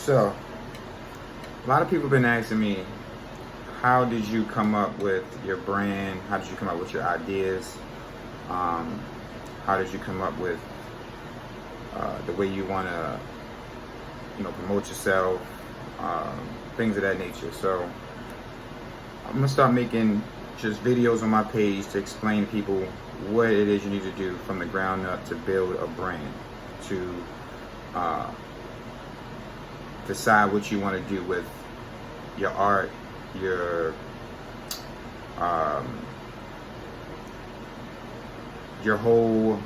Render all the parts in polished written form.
So, a lot of people have been asking me, how did you come up with your brand? How did you come up with your ideas? How did you come up with the way you want to, promote yourself? Things of that nature. So, I'm gonna start making just videos on my page to explain to people what it is you need to do from the ground up to build a brand, to decide what you want to do with your art, your whole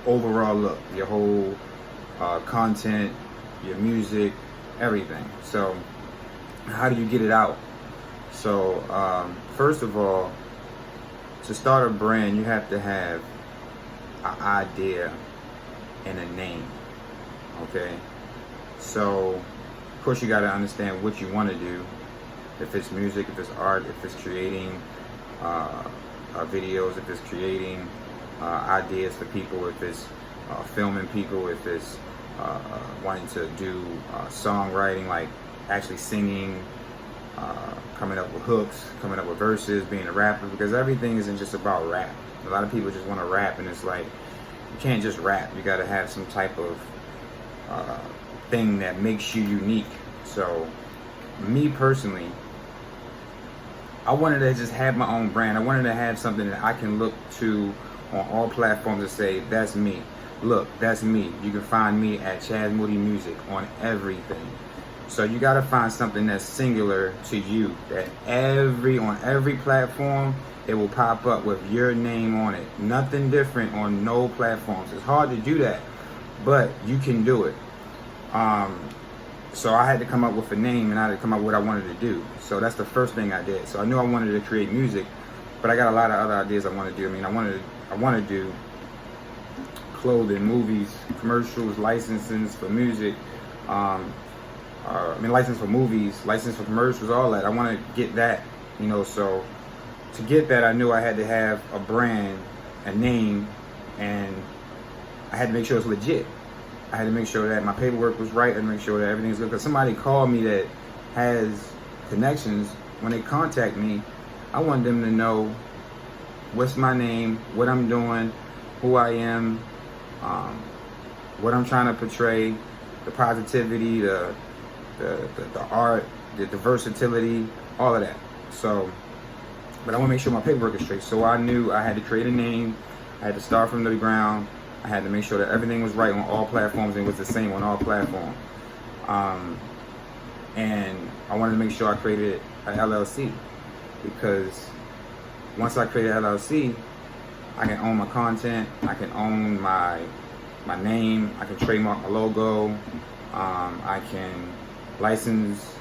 overall look, your whole content, your music, everything. So how do you get it out? So first of all, to start a brand, you have to have an idea and a name. Okay, so of course you got to understand what you want to do. If it's music, if it's art, if it's creating videos, if it's creating ideas for people, if it's filming people, if it's wanting to do songwriting, like actually singing, coming up with hooks, coming up with verses, being a rapper, because everything isn't just about rap. A lot of people just want to rap, and it's like, you can't just rap. You got to have some type of thing that makes you unique. So me personally, I wanted to just have my own brand. I wanted to have something that I can look to on all platforms and say, that's me. Look, that's me. You can find me at Chaz Moody Music on everything. So you got to find something that's singular to you, that on every platform it will pop up with your name on it. Nothing different on no platforms. It's hard to do that, but you can do it. So I had to come up with a name, and I had to come up with what I wanted to do. So that's the first thing I did. So I knew I wanted to create music, but I got a lot of other ideas I want to do. I mean, I want to do clothing, movies, commercials, licenses for music. License for movies, license for commercials, all that. I want to get that, so to get that, I knew I had to have a brand, a name, and I had to make sure it's legit. I had to make sure that my paperwork was right. I had to make sure that everything's good. Because somebody called me that has connections. When they contact me, I want them to know what's my name, what I'm doing, who I am, what I'm trying to portray, the positivity, the art, the versatility, all of that. So, but I want to make sure my paperwork is straight. So I knew I had to create a name. I had to start from the ground. I had to make sure that everything was right on all platforms and was the same on all platforms. And I wanted to make sure I created an LLC, because once I created an LLC, I can own my content. I can own my name. I can trademark my logo. I can license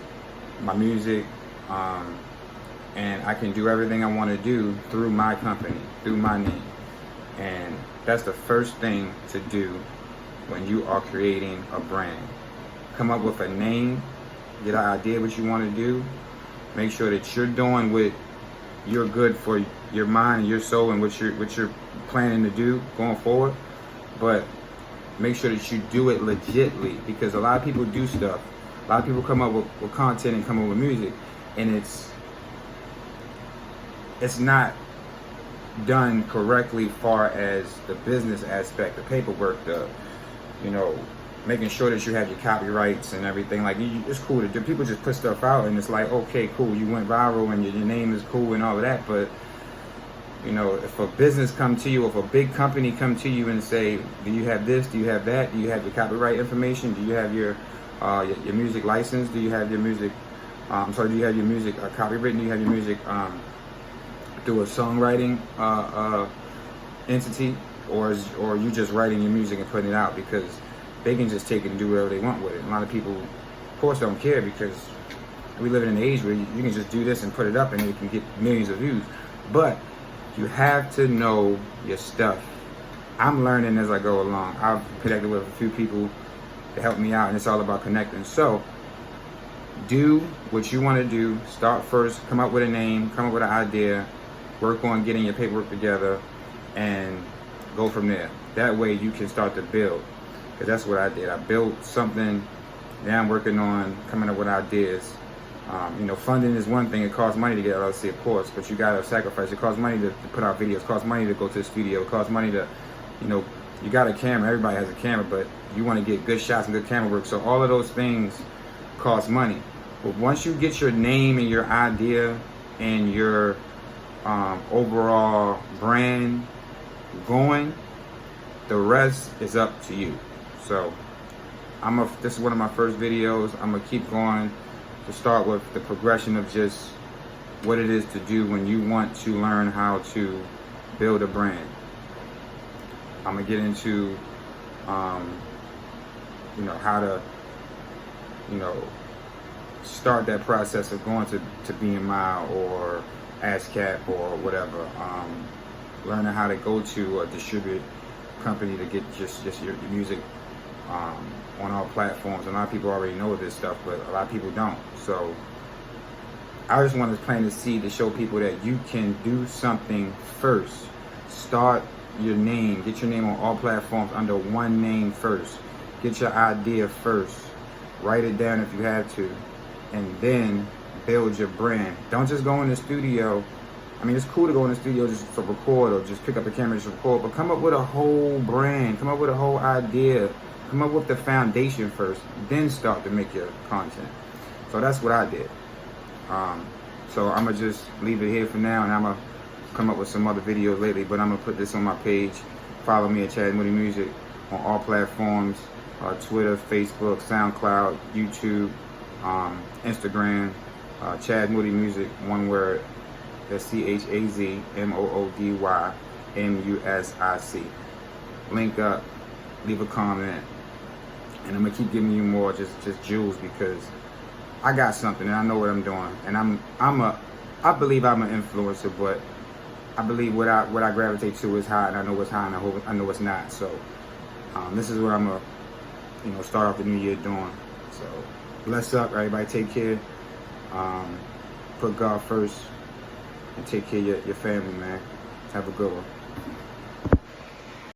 my music, and I can do everything I want to do through my company, through my name. And that's the first thing to do when you are creating a brand. Come up with a name, get an idea what you want to do, make sure that you're doing what you're good for your mind and your soul and what you're planning to do going forward. But make sure that you do it legitly, because a lot of people do stuff. A lot of people come up with content and come up with music, and it's not done correctly far as the business aspect, the paperwork, making sure that you have your copyrights and everything. Like, it's cool to do. People just put stuff out, and it's like, okay, cool, you went viral and your name is cool and all of that. But if a business come to you, if a big company come to you and say, do you have this, do you have that, do you have your copyright information, do you have your music license, do you have your music do you have your music copywritten, do you have your music through a songwriting entity, or you just writing your music and putting it out? Because they can just take it and do whatever they want with it. A lot of people, of course, don't care, because we live in an age where you can just do this and put it up and it can get millions of views. But you have to know your stuff. I'm learning as I go along. I've connected with a few people to help me out, and it's all about connecting. So do what you want to do. Start first, come up with a name, come up with an idea, work on getting your paperwork together, and go from there. That way you can start to build. Because that's what I did. I built something Now I'm working on coming up with ideas. Funding is one thing. It costs money to get LLC, of course, but you gotta sacrifice. It costs money to put out videos. It costs money to go to the studio. It costs money to, you got a camera. Everybody has a camera, but you want to get good shots and good camera work. So all of those things cost money. But once you get your name and your idea and your overall brand going, the rest is up to you. So this is one of my first videos. I'm gonna keep going to start with the progression of just what it is to do when you want to learn how to build a brand. I'm gonna get into how to start that process of going to BMI or ASCAP or whatever. Learning how to go to a distributed company to get just your music on all platforms. A lot of people already know this stuff, but a lot of people don't. So I just want to plant a seed to show people that you can do something first. Start your name, get your name on all platforms under one name first. Get your idea first. Write it down if you have to, and then build your brand. Don't just go in the studio. I mean, it's cool to go in the studio just to record or just pick up the camera and just record, but come up with a whole brand, come up with a whole idea, come up with the foundation first, then start to make your content. So that's what I did. So I'm gonna just leave it here for now, and I'm gonna come up with some other videos lately, but I'm gonna put this on my page. Follow me at Chaz Moody Music on all platforms, Twitter, Facebook, SoundCloud, YouTube, Instagram, Chaz Moody Music, one word. That's ChazMoody Link up, leave a comment, and I'm gonna keep giving you more just jewels, because I got something and I know what I'm doing, and I believe I'm an influencer, but I believe what I gravitate to is high, and I know what's high and I know what's not. So this is what I'm gonna start off the new year doing. So bless up, everybody. Take care. Put God first. And take care of your family, man. Have a good one.